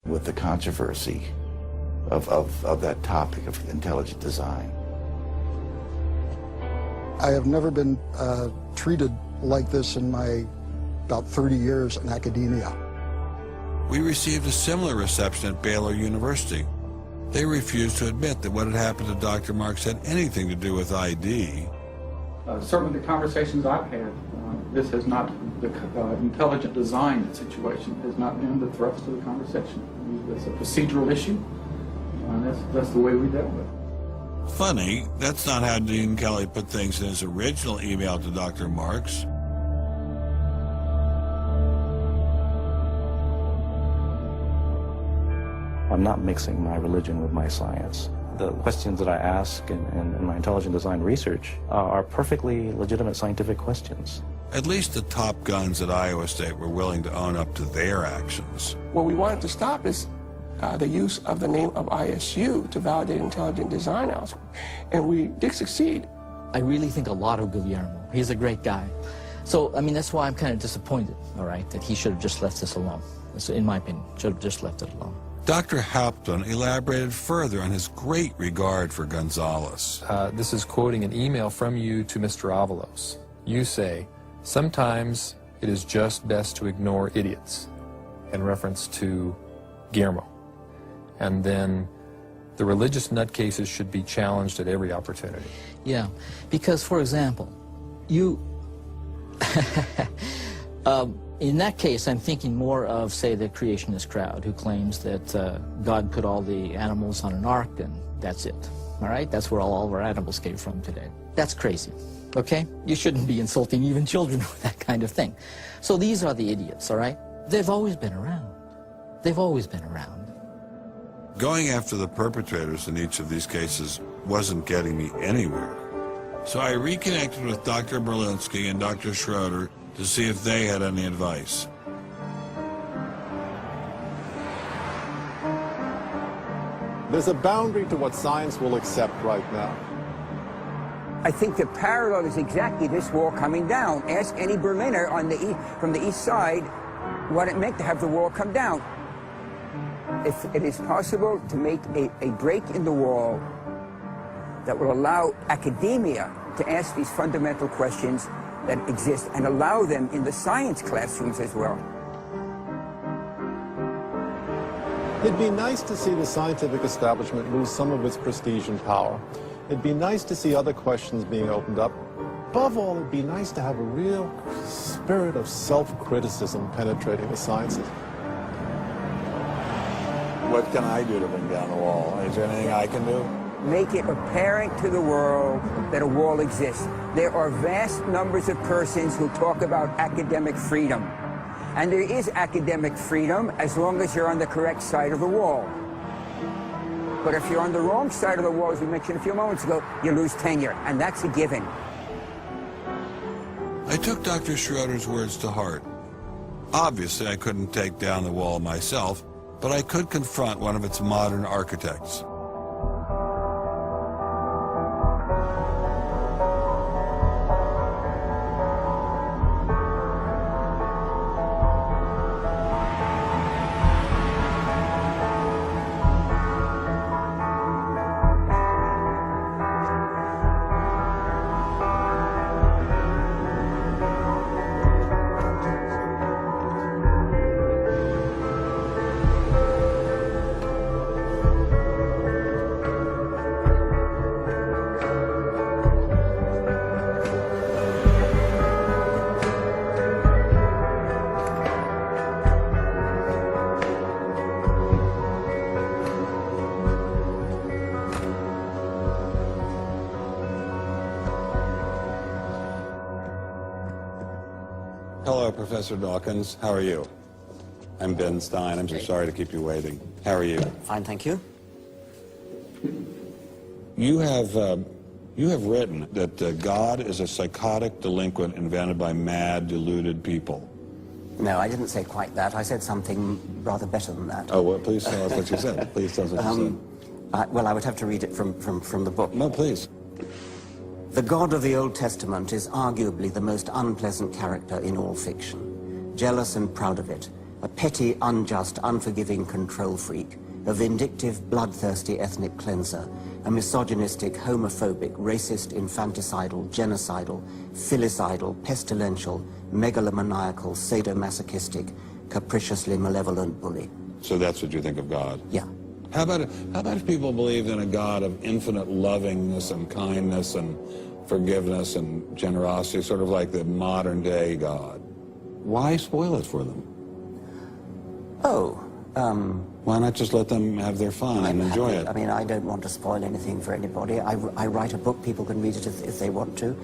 with the controversy of that topic of intelligent design. I have never been treated like this in my about 30 years in academia. We received a similar reception at Baylor University. They refused to admit that what had happened to Dr. Marks had anything to do with ID. Certainly the conversations I've had, this has not, the intelligent design situation has not been the thrust of the conversation. It's a procedural issue, and that's the way we dealt with it. Funny, that's not how Dean Kelly put things in his original email to Dr. Marks. I'm not mixing my religion with my science. The questions that I ask in my intelligent design research are perfectly legitimate scientific questions. At least the top guns at Iowa State were willing to own up to their actions. What we wanted to stop is the use of the name of ISU to validate intelligent design elsewhere. And we did succeed. I really think a lot of Guillermo. He's a great guy. So, I mean, that's why I'm kind of disappointed, all right, that he should have just left this alone. So, in my opinion, should have just left it alone. Dr. Hauptmann elaborated further on his great regard for Gonzalez. This is quoting an email from you to Mr. Avalos. You say, "Sometimes it is just best to ignore idiots," in reference to Guillermo. And then the religious nutcases should be challenged at every opportunity. Yeah, because, for example, you... in that case, I'm thinking more of, say, the creationist crowd who claims that God put all the animals on an ark and that's it, all right? That's where all of our animals came from today. That's crazy, okay? You shouldn't be insulting even children with that kind of thing. So these are the idiots, all right? They've always been around. They've always been around. Going after the perpetrators in each of these cases wasn't getting me anywhere. So I reconnected with Dr. Berlinski and Dr. Schroeder to see if they had any advice. There's a boundary to what science will accept right now. I think the parallel is exactly this wall coming down. Ask any Berliner on from the east side what it meant to have the wall come down. If it is possible to make a break in the wall that will allow academia to ask these fundamental questions that exist and allow them in the science classrooms as well. It'd be nice to see the scientific establishment lose some of its prestige and power. It'd be nice to see other questions being opened up. Above all, it'd be nice to have a real spirit of self-criticism penetrating the sciences. What can I do to bring down the wall? Is there anything I can do? Make it apparent to the world that a wall exists. There are vast numbers of persons who talk about academic freedom. And there is academic freedom as long as you're on the correct side of the wall. But if you're on the wrong side of the wall, as we mentioned a few moments ago, you lose tenure, and that's a given. I took Dr. Schroeder's words to heart. Obviously, I couldn't take down the wall myself, but I could confront one of its modern architects. Hello, Professor Dawkins. How are you? I'm Ben Stein. I'm so sorry to keep you waiting. How are you? Fine, thank you. You have written that God is a psychotic delinquent invented by mad, deluded people. No, I didn't say quite that. I said something rather better than that. Oh, well, please tell us what you said. Please tell us what you said. Well, I would have to read it from the book. No, please. The God of the Old Testament is arguably the most unpleasant character in all fiction. Jealous and proud of it, a petty, unjust, unforgiving control freak, a vindictive, bloodthirsty ethnic cleanser, a misogynistic, homophobic, racist, infanticidal, genocidal, filicidal, pestilential, megalomaniacal, sadomasochistic, capriciously malevolent bully. So that's what you think of God? Yeah. How about if people believed in a God of infinite lovingness and kindness and forgiveness and generosity, sort of like the modern day God? Why spoil it for them? Oh, why not just let them have their fun and enjoy it? I mean, I don't want to spoil anything for anybody. I write a book, people can read it if they want to.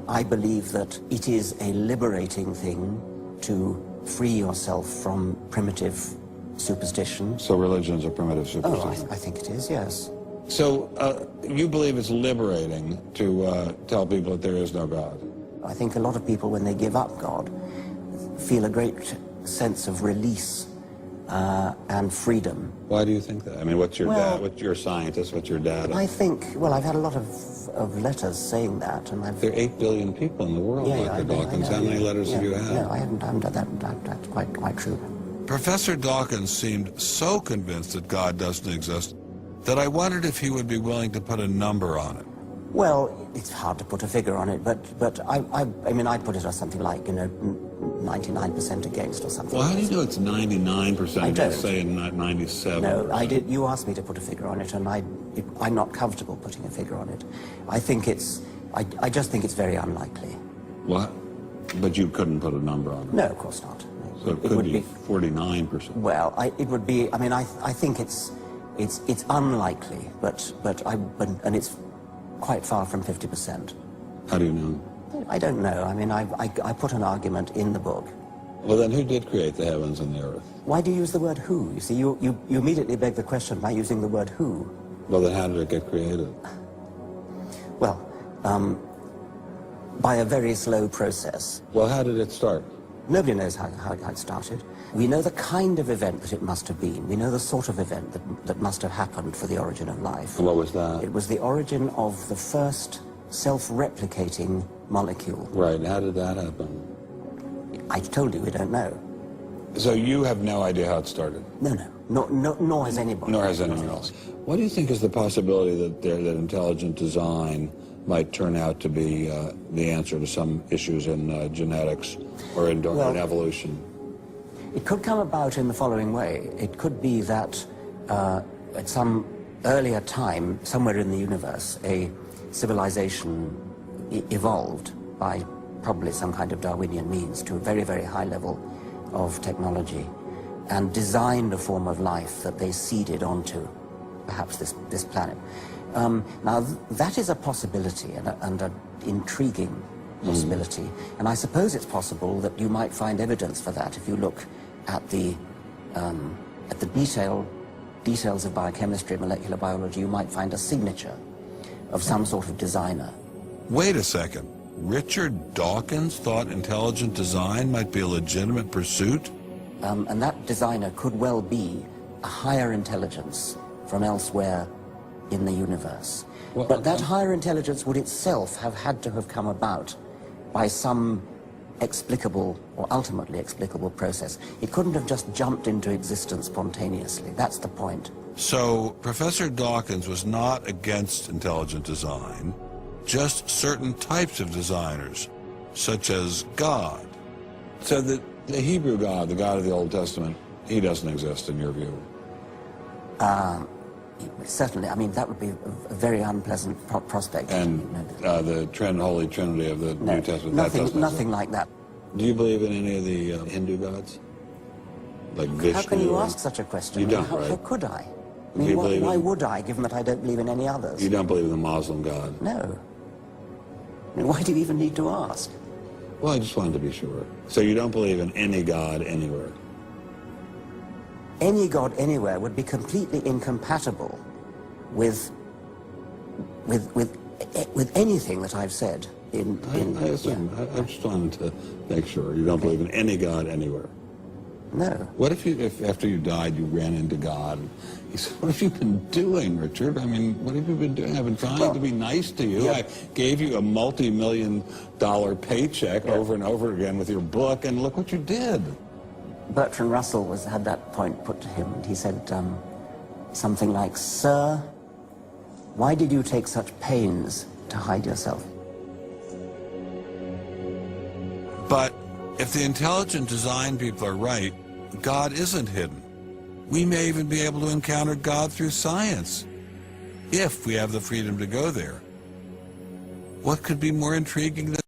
I believe that it is a liberating thing to free yourself from primitive superstition. So religion is a primitive superstition? Oh, I think it is, yes. So you believe it's liberating to tell people that there is no God? I think a lot of people, when they give up God, feel a great sense of release and freedom. Why do you think that? I mean, what's your dad? What's your scientist? What's your dad? I think, well, I've had a lot of letters saying that, and I've... There are 8 billion people in the world, Dr. Dawkins. How many letters have you had? No, I haven't done that. That's quite true. Professor Dawkins seemed so convinced that God doesn't exist that I wondered if he would be willing to put a number on it. Well, it's hard to put a figure on it, but I mean, I'd put it as something like, 99% against or something. Well, how do you know it's 99%? I don't. Say 97%. No, I did. You asked me to put a figure on it, and I'm not comfortable putting a figure on it. I think it's, I just think it's very unlikely. What? But you couldn't put a number on it? No, of course not. So it could be 49%. Well, it would be. I mean, I think it's unlikely, and it's quite far from 50%. How do you know? I don't know. I mean, I put an argument in the book. Well, then who did create the heavens and the earth? Why do you use the word who? You see, you immediately beg the question by using the word who. Well, then how did it get created? Well, by a very slow process. Well, how did it start? Nobody knows how it started. We know the kind of event that it must have been. We know the sort of event that must have happened for the origin of life. And what was that? It was the origin of the first self-replicating molecule. Right, and how did that happen? I told you we don't know. So you have no idea how it started? No, nor has anybody. Nor has anyone else. What do you think is the possibility that intelligent design might turn out to be the answer to some issues in genetics or in evolution? It could come about in the following way. It could be that at some earlier time, somewhere in the universe, a civilization evolved by probably some kind of Darwinian means to a very, very high level of technology and designed a form of life that they seeded onto perhaps this planet. Now, that is a possibility and an intriguing possibility. And I suppose it's possible that you might find evidence for that if you look at the details of biochemistry, molecular biology. You might find a signature of some sort of designer. Wait a second. Richard Dawkins thought intelligent design might be a legitimate pursuit? And that designer could well be a higher intelligence from elsewhere in the universe. Well, but that higher intelligence would itself have had to have come about by some explicable or ultimately explicable process. It couldn't have just jumped into existence spontaneously. That's the point. So Professor Dawkins was not against intelligent design, just certain types of designers, such as God. So the Hebrew God, the God of the Old Testament, he doesn't exist in your view? Certainly. I mean, that would be a very unpleasant prospect. And the Holy Trinity of the New Testament, nothing like that. Do you believe in any of the Hindu gods? Like Vishnu? How can you ask such a question? You don't, how could I? I mean, why would I, given that I don't believe in any others? You don't believe in the Muslim God? No. I mean, why do you even need to ask? Well, I just wanted to be sure. So you don't believe in any God anywhere? Any God anywhere would be completely incompatible with anything that I've said. I assume. Yeah. I just wanted to make sure. You don't believe in any God anywhere? No. What if after you died you ran into God? He said, what have you been doing, Richard? I mean, what have you been doing? I've been trying to be nice to you. Yeah. I gave you a multi-million-dollar paycheck over and over again with your book, and look what you did. Bertrand Russell had that point put to him, and he said something like, "Sir, why did you take such pains to hide yourself?" But if the intelligent design people are right, God isn't hidden. We may even be able to encounter God through science, if we have the freedom to go there. What could be more intriguing than